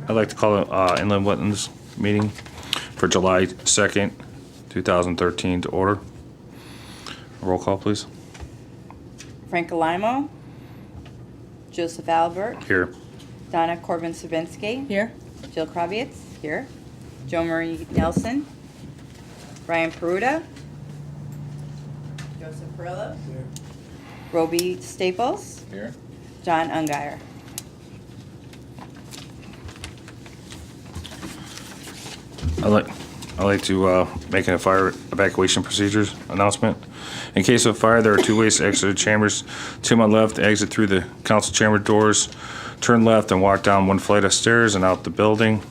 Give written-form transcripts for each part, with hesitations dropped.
I'd like to call the Inland Wetlands meeting for July 2nd, 2013 to order. Roll call, please. Frank Alimo. Joseph Albert. Here. Donna Corbin-Savinsky. Here. Jill Kravietz. Here. Jo Marie Nelson. Ryan Peruta. Joseph Perillo. Here. Roby Staples. Here. John Ungary. I'd like to make a fire evacuation procedures announcement. In case of fire, there are two ways to exit the chambers. Two on the left, exit through the council chamber doors, turn left and walk down one flight of stairs and out the building,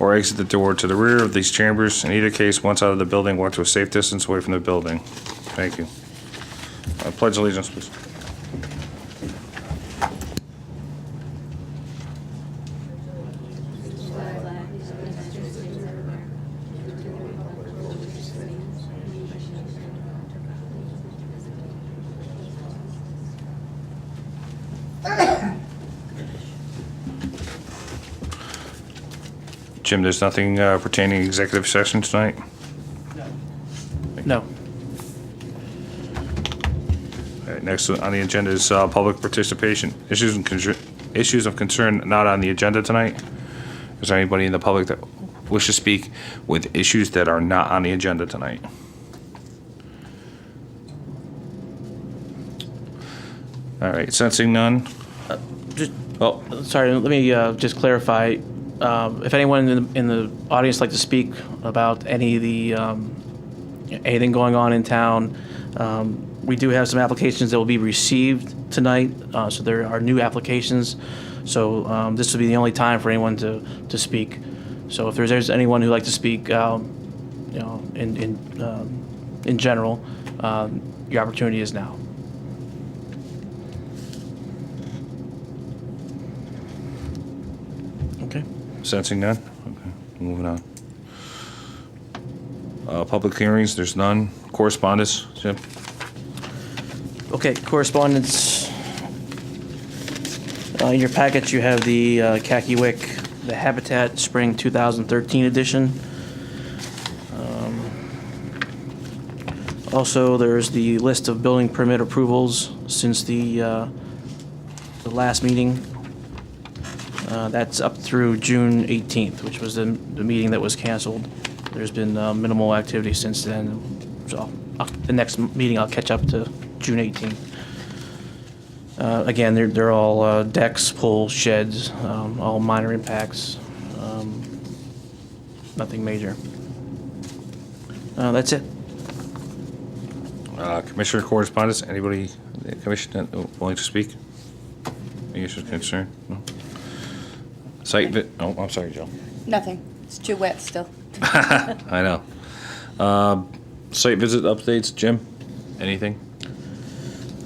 or exit the door to the rear of these chambers. In either case, once out of the building, walk to a safe distance away from the building. Thank you. Pledge allegiance, please. Jim, there's nothing pertaining to executive session tonight? No. All right, next on the agenda is public participation. Issues of concern not on the agenda tonight. Is there anybody in the public that wishes to speak with issues that are not on the agenda tonight? All right, sensing none. Sorry, let me just clarify. If anyone in the audience would like to speak about any of the anything going on in town, we do have some applications that will be received tonight. So there are new applications. So this will be the only time for anyone to speak. So if there's anyone who'd like to speak, in general, your opportunity is now. Okay. Sensing none? Okay, moving on. Public hearings, there's none. Correspondence, Jim? Okay, correspondence. In your package, you have the Kakiwik, the Habitat Spring 2013 edition. Also, there's the list of building permit approvals since the last meeting. That's up through June 18th, which was the meeting that was canceled. There's been minimal activity since then. So the next meeting, I'll catch up to June 18th. Again, they're all decks, poles, sheds, all minor impacts. Nothing major. That's it. Commissioner correspondence, anybody, commissioner willing to speak? Any issues of concern? No? Oh, I'm sorry, Joe. Nothing. It's too wet still. I know. Site visit updates, Jim? Anything?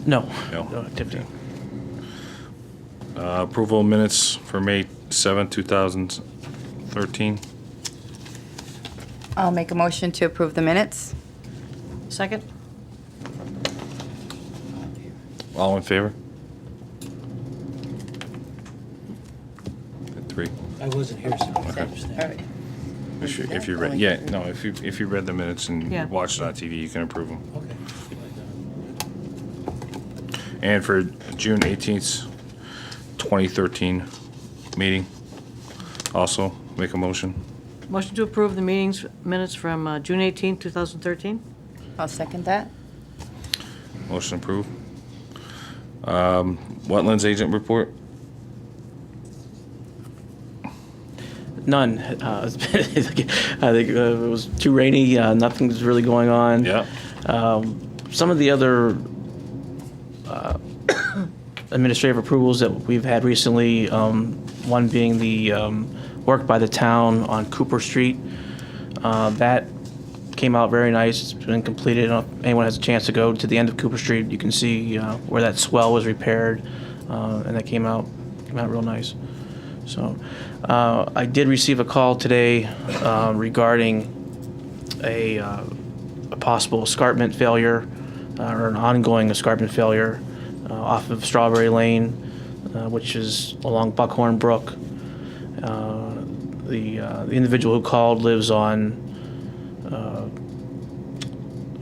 No. No. No activity. Approval of minutes for May 7, 2013. I'll make a motion to approve the minutes. Second? All in favor? Three. I wasn't here, so I Okay. understand. All right. If you read, yeah, no, if you read the minutes and Yeah. watched it on TV, you can approve them. Okay. And for June 18th, 2013 meeting, also make a motion. Motion to approve the meetings minutes from June 18, 2013? I'll second that. Motion approved. Wetlands agent report? None. I think it was too rainy. Nothing's really going on. Yeah. Some of the other administrative approvals that we've had recently, one being the work by the town on Cooper Street. That came out very nice. It's been completed. If anyone has a chance to go to the end of Cooper Street, you can see where that swell was repaired, and that came out real nice. So I did receive a call today regarding a possible escarpment failure or an ongoing escarpment failure off of Strawberry Lane, which is along Buckhorn Brook. the individual who called lives on,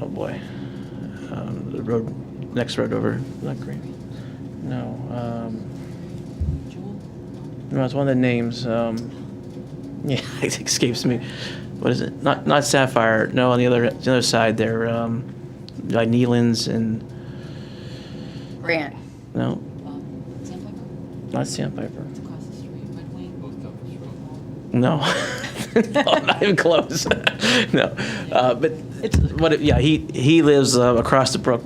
oh boy, the road, next road over, not Green. No, no, it's one of the names. Yeah, it escapes me. What is it? Not Sapphire. No, on the other side there, by Neelands and Grant. no, Sandpiper? not Sandpiper. It's across the street, Red Wing. No, no, not even close. No, but yeah, he lives across the brook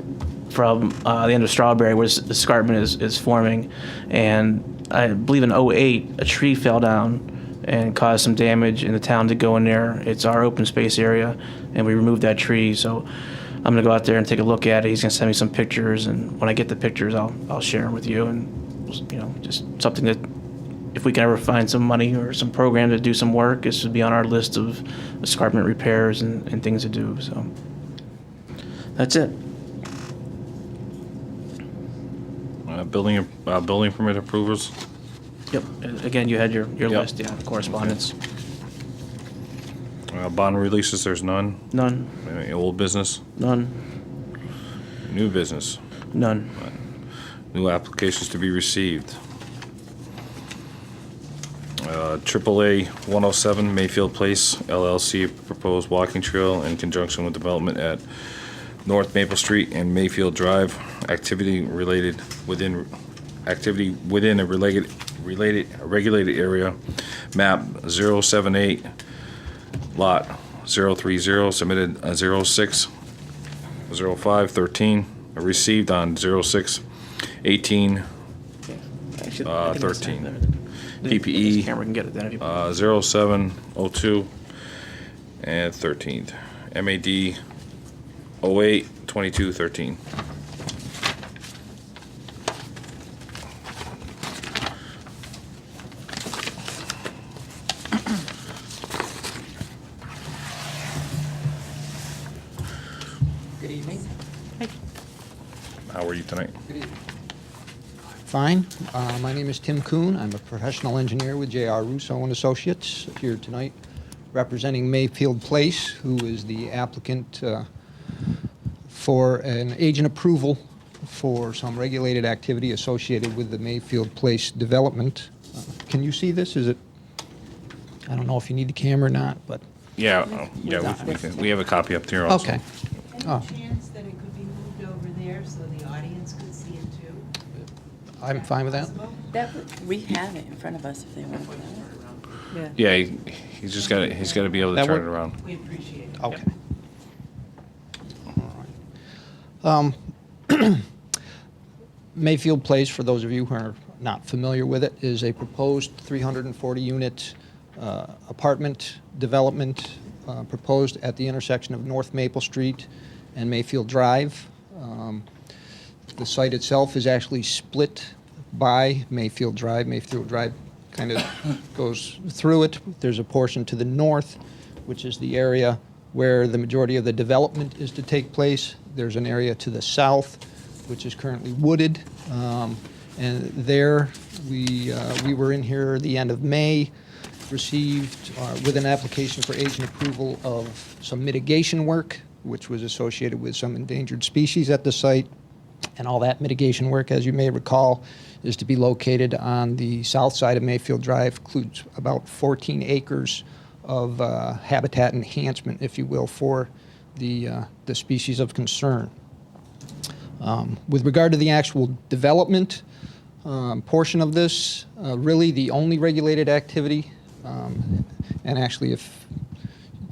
from the end of Strawberry, where the escarpment is forming, and I believe in '08 a tree fell down and caused some damage in the town to go in there. It's our open space area, and we removed that tree. So I'm gonna go out there and take a look at it. He's gonna send me some pictures, and when I get the pictures, I'll share them with you. And just something that if we can ever find some money or some program to do some work, this would be on our list of escarpment repairs and things to do. So that's it. Building permit approvals. Yep. Again, you had your Yep. list, yeah, correspondence. Bond releases, there's none. None. Any old business, None. new business, None. new applications to be received. AAA 107 Mayfield Place LLC proposed walking trail in conjunction with development at North Maple Street and Mayfield Drive. Activity within a regulated area. Map 078, lot 030, submitted 06/05/13, received on 06/18. Actually, I think it's 13. there. PPE, This camera can get it then if you. 07/02 and 13th. MAD 08/22/13. Good evening. How are you tonight? Fine. My name is Tim Kuhn. I'm a professional engineer with J.R. Russo and Associates here tonight representing Mayfield Place, who is the applicant for an agent approval for some regulated activity associated with the Mayfield Place development. Can you see this? Is it? I don't know if you need the camera or not, but Yeah, we have a copy up here also. okay. Any Oh. chance that it could be moved over there so the audience could see it too? I'm fine with that. We have it in front of us if they want to. Yeah, he's got to be able to That turn work? it around. We appreciate it. Okay. All right. Mayfield Place, for those of you who are not familiar with it, is a proposed 340-unit apartment development proposed at the intersection of North Maple Street and Mayfield Drive. The site itself is actually split by Mayfield Drive. Mayfield Drive kind of goes through it. There's a portion to the north, which is the area where the majority of the development is to take place. There's an area to the south, which is currently wooded. And there, we were in here the end of May, received with an application for agent approval of some mitigation work, which was associated with some endangered species at the site. And all that mitigation work, as you may recall, is to be located on the south side of Mayfield Drive, includes about 14 acres of habitat enhancement, if you will, for the species of concern. With regard to the actual development portion of this, really the only regulated activity, and actually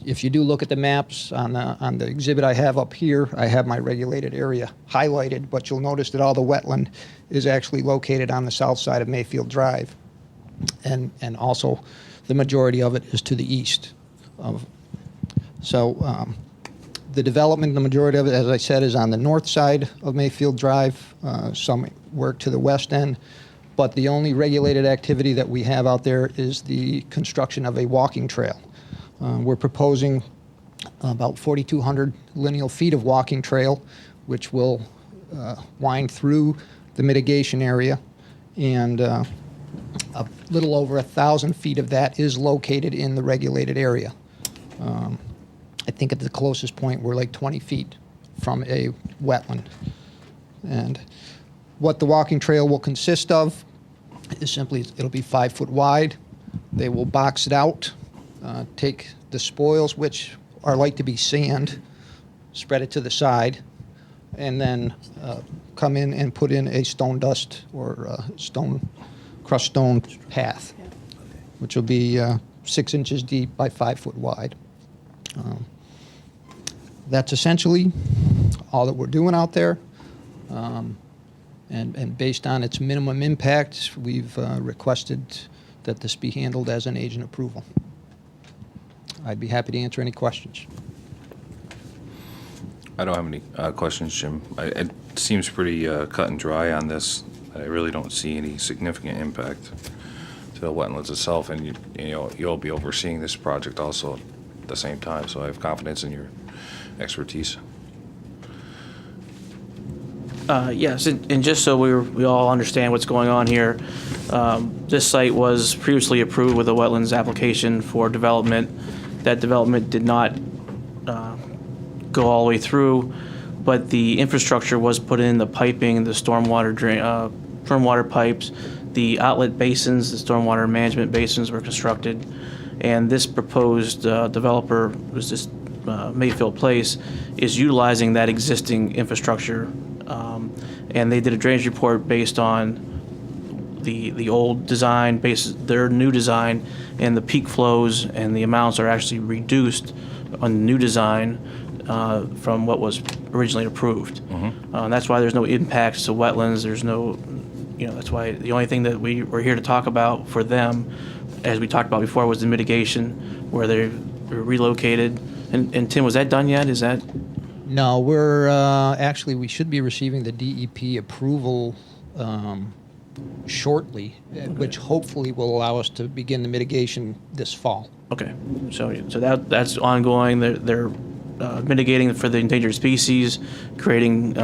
if you do look at the maps on the exhibit I have up here, I have my regulated area highlighted, but you'll notice that all the wetland is actually located on the south side of Mayfield Drive. And also the majority of it is to the east. The development, the majority of it, as I said, is on the north side of Mayfield Drive, some work to the west end. But the only regulated activity that we have out there is the construction of a walking trail. We're proposing about 4,200 lineal feet of walking trail, which will wind through the mitigation area and A little over 1,000 feet of that is located in the regulated area. I think at the closest point, we're like 20 feet from a wetland. And what the walking trail will consist of is simply, it'll be 5 foot wide. They will box it out, take the spoils, which are like to be sand, spread it to the side, and then come in and put in a stone dust or crushed stone path, which will be 6 inches deep by 5 foot wide. That's essentially all that we're doing out there. And based on its minimum impact, we've requested that this be handled as an agent approval. I'd be happy to answer any questions. I don't have any questions, Jim. It seems pretty cut and dry on this. I really don't see any significant impact to the wetlands itself, and you'll be overseeing this project also at the same time, so I have confidence in your expertise. Yes, and just so we all understand what's going on here, this site was previously approved with a wetlands application for development. That development did not go all the way through, but the infrastructure was put in, the piping, the stormwater pipes, the outlet basins, the stormwater management basins were constructed, and this proposed developer, was this Mayfield Place, is utilizing that existing infrastructure, and they did a drainage report based on the old design, their new design, and the peak flows and the amounts are actually reduced on the new design from what was originally approved. That's why there's no impacts to wetlands. There's no, that's why the only thing that we were here to talk about for them, as we talked about before, was the mitigation, where they were relocated. And Tim, was that done yet? Is that? No, we're actually, we should be receiving the DEP approval shortly, which hopefully will allow us to begin the mitigation this fall. Okay, so that's ongoing. They're mitigating for the endangered species, creating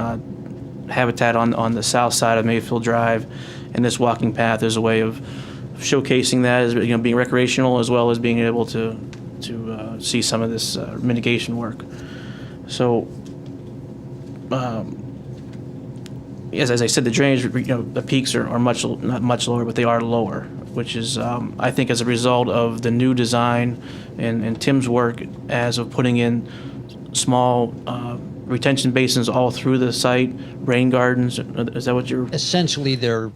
habitat on the south side of Mayfield Drive, and this walking path is a way of showcasing that as being recreational as well as being able to see some of this mitigation work. So, as I said, the drainage, the peaks are not much lower, but they are lower, which is, I think, as a result of the new design and Tim's work as of putting in small retention basins all through the site, rain gardens. Is that what you're? Essentially, they're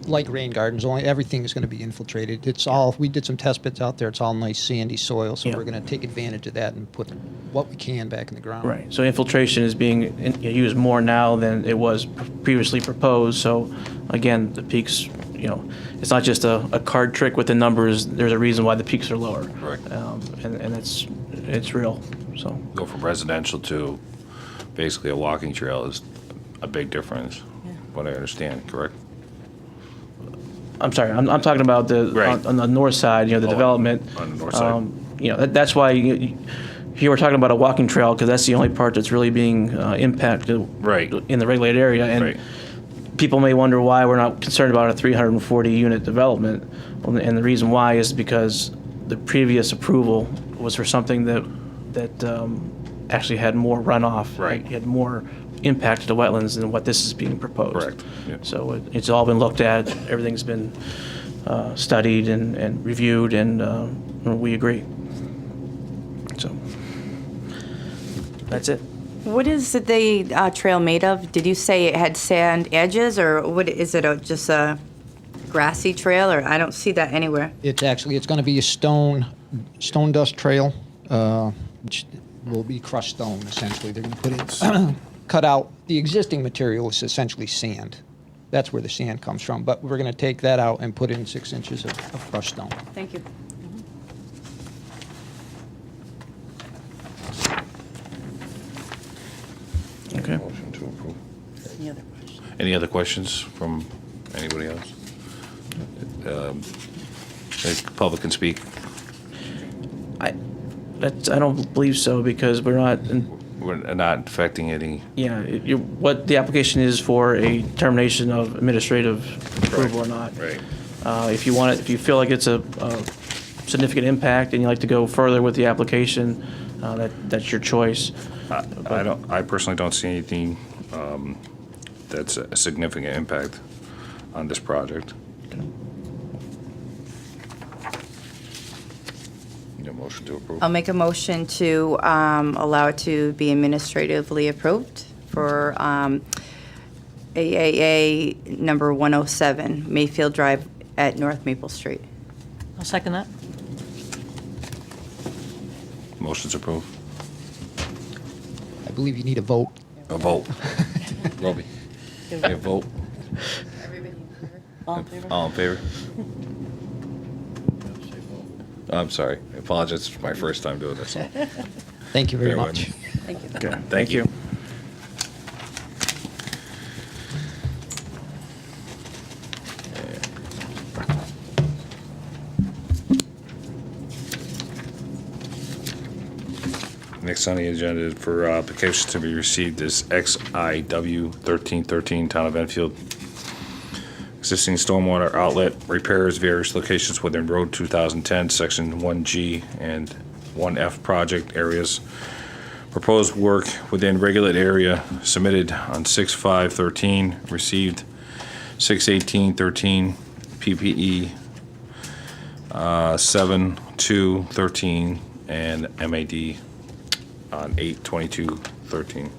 like rain gardens, only everything is going to be infiltrated. It's all, we did some test pits out there, it's all nice sandy soil, so Yeah. we're going to take advantage of that and put what we can back in the ground. Right. So infiltration is being used more now than it was previously proposed. So again, the peaks, it's not just a card trick with the numbers. There's a reason why the peaks are lower. Right. And it's real. So Go from residential to basically a walking trail is a big difference, what I understand, correct? I'm sorry. I'm talking about Right. on the north side. The development. On the north side. That's why here we're talking about a walking trail, because that's the only part that's really being impacted. Right. In the regulated area. And Right. people may wonder why we're not concerned about a 340 unit development. And the reason why is because the previous approval was for something that actually had more runoff. Right. Had more impact to the wetlands than what this is being proposed. Correct. Yeah. So it's all been looked at, everything's been studied and reviewed, and we agree. So that's it. What is the trail made of? Did you say it had sand edges, or what is it? Just a grassy trail, or I don't see that anywhere. It's going to be a stone dust trail, which will be crushed stone, essentially. They're going to put in, cut out, the existing material is essentially sand. That's where the sand comes from, but we're going to take that out and put in 6 inches of crushed stone. Thank you. Okay. Motion to approve. Any other questions? Any other questions from anybody else? The public can speak. I don't believe so, because we're not, We're not affecting any. what the application is for a termination of administrative approval or not. Right. If you feel like it's a significant impact and you'd like to go further with the application, that's your choice. I personally don't see anything that's a significant impact on this project. Need a motion to approve? I'll make a motion to allow it to be administratively approved for AAA number 107, Mayfield Drive at North Maple Street. I'll second that. Motion's approved. I believe you need a vote. A vote. Roby, a vote. All in favor? All in favor? I'm sorry. I apologize. It's my first time doing this. Thank you very Bear with much. me. Thank you. Okay, thank you. Next on the agenda for applications to be received is XIW 1313, Town of Enfield. Existing stormwater outlet repairs various locations within Road 2010, Section 1G and 1F project areas. Proposed work within regulated area submitted on 6/5/13, received 6/18/13, PPE 7/2/13, and MAD on 8/22/13.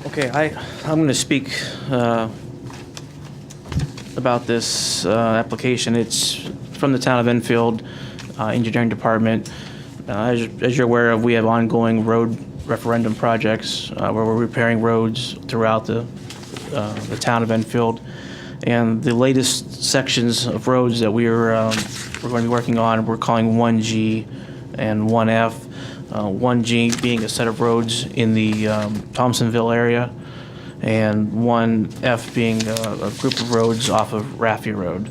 Okay, I'm going to speak about this application. It's from the Town of Enfield Engineering Department. As you're aware of, we have ongoing road referendum projects where we're repairing roads throughout the Town of Enfield. And the latest sections of roads that we're going to be working on, we're calling 1G and 1F. 1G being a set of roads in the Thompsonville area, and 1F being a group of roads off of Raffia Road.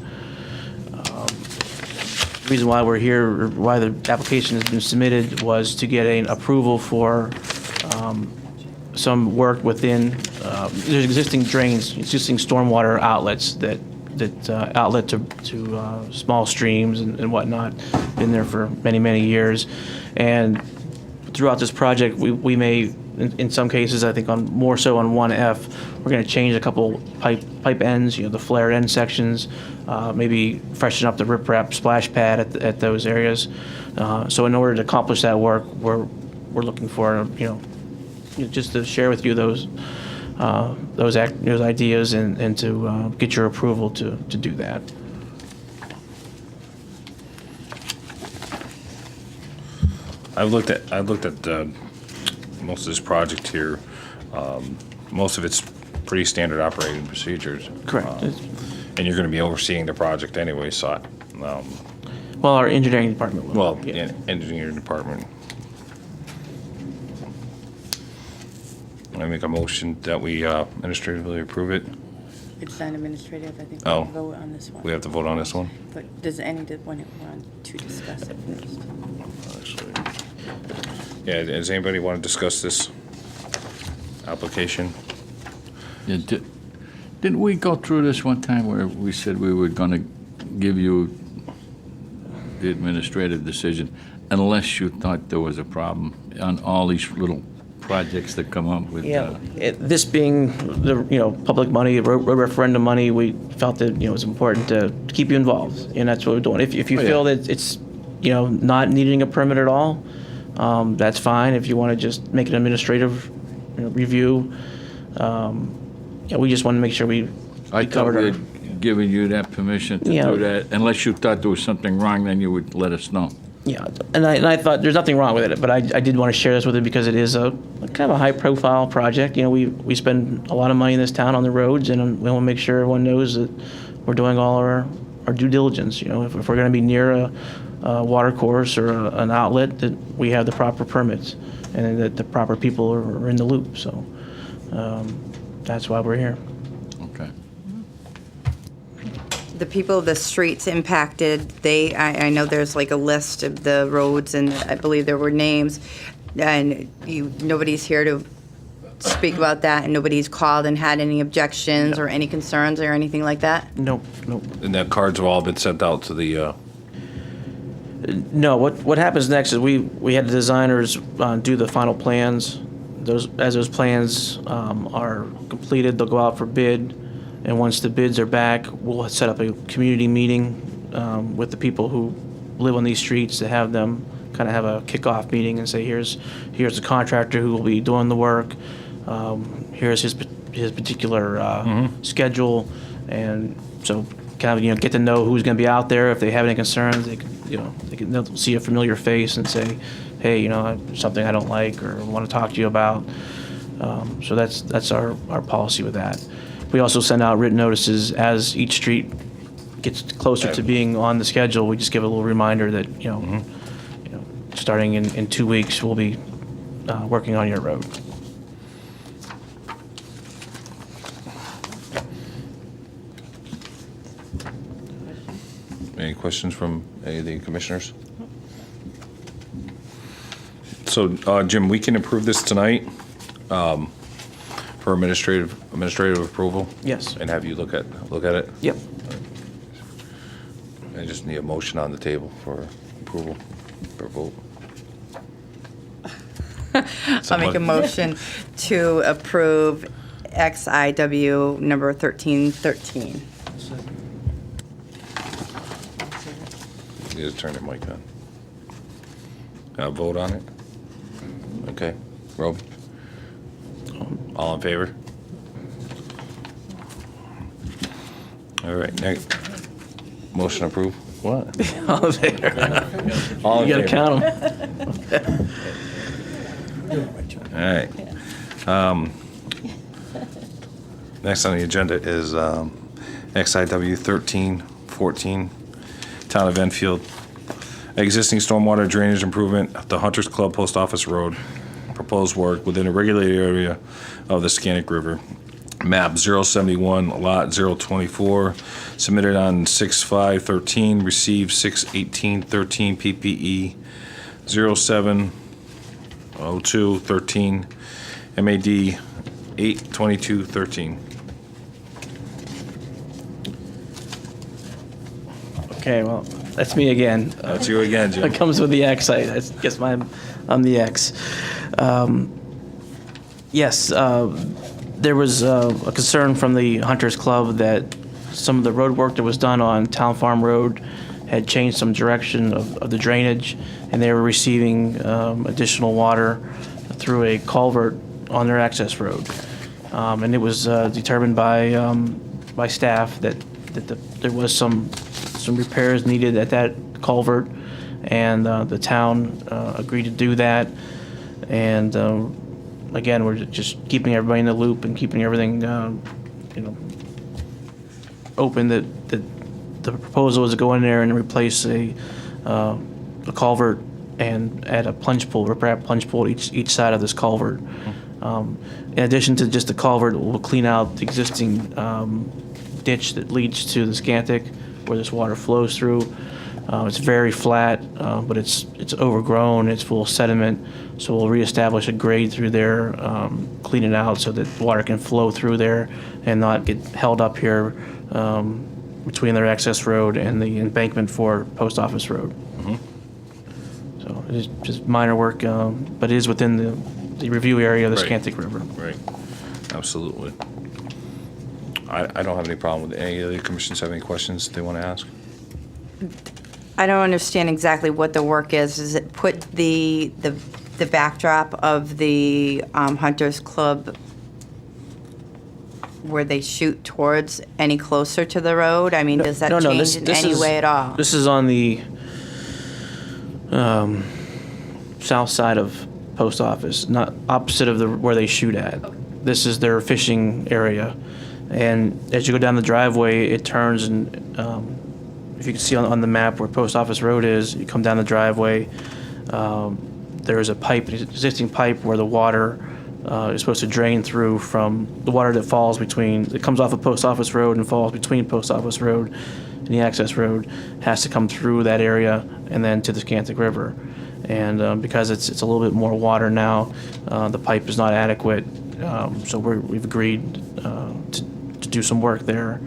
The reason why we're here, or why the application has been submitted, was to get an approval for some work within, there's existing drains, existing stormwater outlets that outlet to small streams and whatnot, been there for many, many years. And throughout this project, we may, in some cases, I think more so on 1F, we're going to change a couple pipe ends, the flared end sections, maybe freshen up the riprap splash pad at those areas. So in order to accomplish that work, we're looking for, just to share with you those ideas and to get your approval to do that. I've looked at most of this project here. Most of it's pretty standard operating procedures. Correct. And you're going to be overseeing the project anyway, so Well, our engineering department will. engineering department. I make a motion that we administratively approve it. It's not administrative, I think Oh. we vote on this one. We have to vote on this one? But does anyone want to discuss it first? Actually, yeah, does anybody want to discuss this application? Yeah, didn't we go through this one time where we said we were going to give you the administrative decision unless you thought there was a problem on all these little projects that come up with? This being the public money, road referendum money, we felt that it was important to keep you involved, and that's what we're doing. If you feel that it's not needing a permit at all, that's fine. If you want to just make an administrative review, we just want to make sure we I thought covered we our. had given you that permission to Yeah. do that. Unless you thought there was something wrong, then you would let us know. Yeah, and I thought there's nothing wrong with it, but I did want to share this with you because it is a kind of a high-profile project. We spend a lot of money in this town on the roads, and we want to make sure everyone knows that we're doing all our due diligence. If we're going to be near a water course or an outlet, that we have the proper permits and that the proper people are in the loop. So that's why we're here. Okay. The people, the streets impacted, I know there's like a list of the roads, and I believe there were names, and nobody's here to speak about that, and nobody's called and had any objections or any concerns or anything like that? Nope, nope. And the cards have all been sent out to the, No, what happens next is we had the designers do the final plans. As those plans are completed, they'll go out for bid, and once the bids are back, we'll set up a community meeting with the people who live on these streets to have them kind of have a kickoff meeting and say, here's the contractor who will be doing the work, here's his particular schedule, and so kind of get to know who's going to be out there. If they have any concerns, they'll see a familiar face and say, hey, something I don't like or want to talk to you about. So that's our policy with that. We also send out written notices as each street gets closer to being on the schedule. We just give a little reminder that starting in 2 weeks we'll be working on your road. any questions from any of the commissioners? So, Jim, we can approve this tonight for administrative approval? Yes. And have you look at it? Yep. I just need a motion on the table for approval, for vote. I'll make a motion to approve XIW number 1313. You just turn your mic on. Vote on it? Okay. Rob? All in favor? All right, next. Motion approved. What? All there. All in You gotta favor? count them. All right. Next on the agenda is XIW 1314, Town of Enfield. Existing stormwater drainage improvement at the Hunters Club Post Office Road. Proposed work within a regulated area of the Scannick River. Map 071, lot 024, submitted on 6/5/13, received 6/18/13, PPE 070213, MAD 8/22/13. Okay, well, that's me again. That's you again, Jim. It comes with the X. I guess I'm the X. Yes, there was a concern from the Hunters Club that some of the road work that was done on Town Farm Road had changed some direction of the drainage, and they were receiving additional water through a culvert on their access road. And it was determined by staff that there was some repairs needed at that culvert, and the town agreed to do that. And again, we're just keeping everybody in the loop and keeping everything open. That the proposal is to go in there and replace a culvert and add a plunge pool, riprap plunge pool each side of this culvert. In addition to just the culvert, we'll clean out the existing ditch that leads to the Scantic, where this water flows through. It's very flat, but it's overgrown, it's full of sediment, so we'll reestablish a grade through there, clean it out so that water can flow through there and not get held up here between their access road and the embankment for Post Office Road. So it is just minor work, but it is within the review area of the Right. Scantic River. Right, absolutely. I don't have any problem with it. Any other commissions have any questions they want to ask? I don't understand exactly what the work is. Does it put the backdrop of the Hunters Club where they shoot towards any closer to the road? I mean, does that change in any way at all? This is on the south side of Post Office, not opposite of where they shoot at. This is their fishing area. And as you go down the driveway, it turns, and if you can see on the map where Post Office Road is, you come down the driveway, there is a pipe, an existing pipe where the water is supposed to drain through from the water that falls between, it comes off of Post Office Road and falls between Post Office Road and the access road, has to come through that area and then to the Scantic River. And because it's a little bit more water now, the pipe is not adequate, So we've agreed to do some work there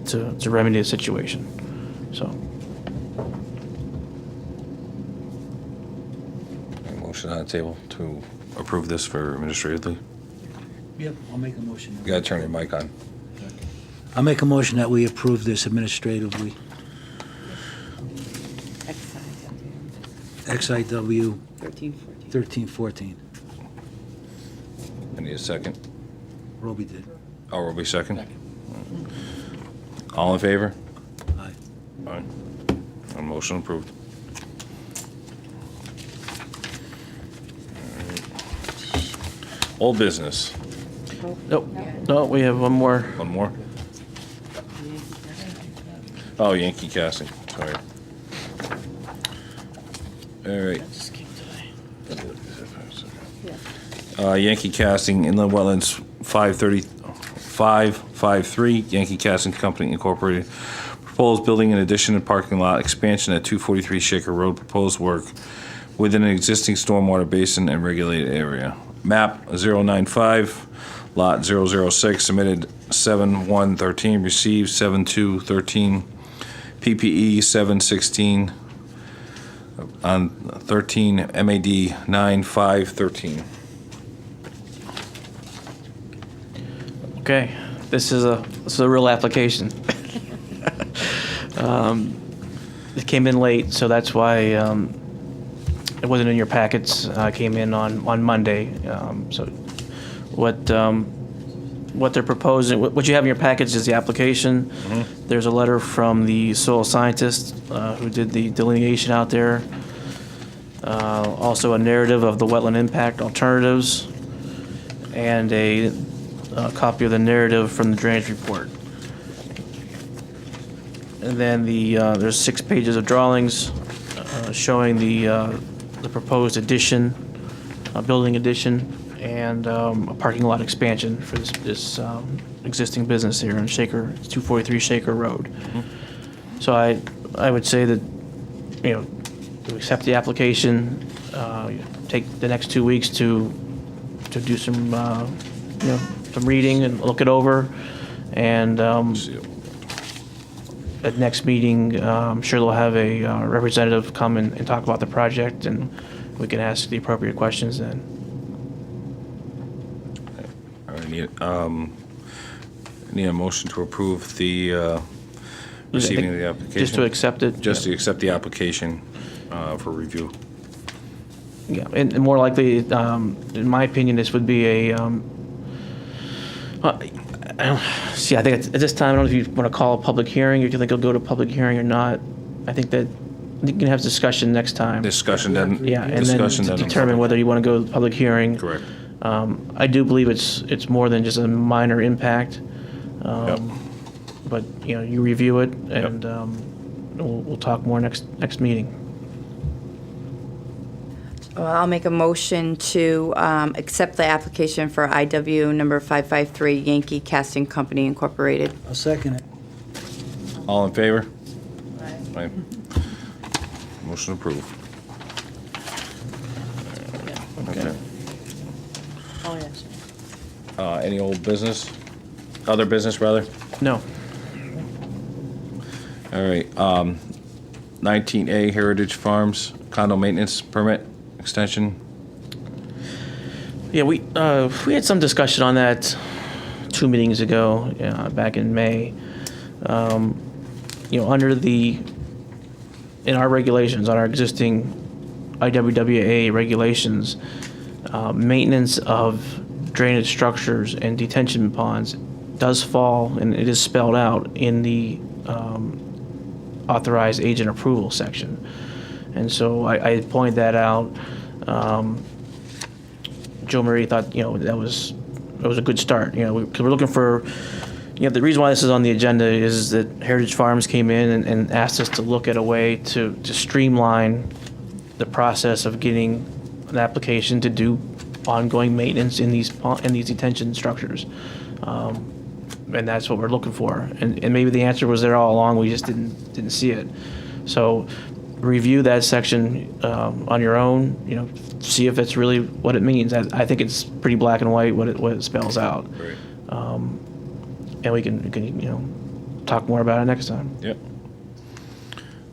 to remedy the situation. So, Motion on the table to approve this for administratively. Yep, I'll make a motion. You gotta turn your mic on. I'll make a motion that we approve this administratively. XIW 1314. I need a second. Roby did. Oh, will be second? All in favor? Aye. Aye. Motion approved. Alright. Old business. nope, no, we have one more. One more? Oh, Yankee Casting, sorry. All right. Yankee Casting, Inland Wetlands, 553, Yankee Casting Company Incorporated. Proposed building an addition and parking lot expansion at 243 Shaker Road. Proposed work within an existing stormwater basin and regulated area. Map 095, lot 006, submitted 7/1/13, received 7/2/13, PPE 7/16, on 13, MAD 9/5/13. Okay, this is a real application. It came in late, so that's why it wasn't in your packets. It came in on Monday. So what they're proposing, what you have in your package is the application. There's a letter from the soil scientist who did the delineation out there. Also a narrative of the wetland impact alternatives, and a copy of the narrative from the drainage report. And then there's 6 pages of drawings showing the proposed addition, building addition, and a parking lot expansion for this existing business here in Shaker, 243 Shaker Road. So I would say that, to accept the application, take the next 2 weeks to do some, some reading and look it over, and at next meeting, I'm sure they'll have a representative come and talk about the project, and we can ask the appropriate questions then. All right, need a motion to approve the receiving of the application. Just to accept it? Just to Yeah. accept the application for review. Yeah, and more likely, in my opinion, this would be a, see, I think at this time, I don't know if you want to call a public hearing, or if you think it'll go to public hearing or not. I think that you can have discussion next time. Discussion then. Yeah, and then discussion to then on determine public. whether you want to go to the public hearing. Correct. I do believe it's more than just a minor impact. Yep. But, you review it, and we'll talk more next meeting. Well, I'll make a motion to accept the application for IW number 553 Yankee Casting Company Incorporated. I'll second it. All in favor? Aye. Motion approved. Okay. Oh, yes. Any old business? Other business, rather? No. All right. 19A Heritage Farms condo maintenance permit extension. Yeah, we had some discussion on that 2 meetings ago, back in May. Under in our regulations, on our existing IWWA regulations, maintenance of drainage structures and detention ponds does fall, and it is spelled out in the authorized agent approval section. And so I pointed that out. Joe Marie thought, that was a good start, because we're looking for, the reason why this is on the agenda is that Heritage Farms came in and asked us to look at a way to streamline the process of getting an application to do ongoing maintenance in these detention structures. And that's what we're looking for. And maybe the answer was there all along, we just didn't see it. So review that section on your own, see if it's really what it means. I think it's pretty black and white what it spells out. Right. And we can talk more about it next time. Yep.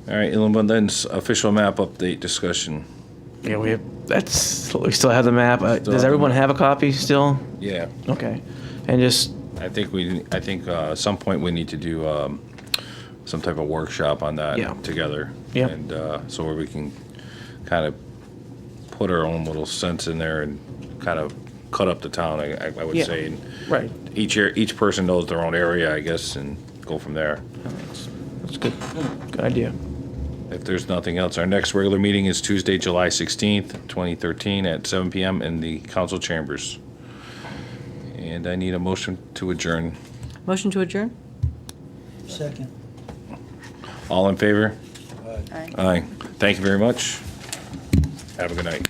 All right, Inland Wetlands official map update discussion. Yeah, we still have the map. Does everyone have a copy still? Yeah. Okay. And just, I think at some point we need to do some type of workshop on that Yeah. together. Yep. And so where we can kind of put our own little sense in there and kind of cut up the town, I would Yeah. say. And right. each person knows their own area, I guess, and go from there. That's good. Good idea. If there's nothing else, our next regular meeting is Tuesday, July 16th, 2013 at 7 p.m. in the council chambers. And I need a motion to adjourn. Motion to adjourn? Second. All in favor? Aye. Aye. Thank you very much. Have a good night.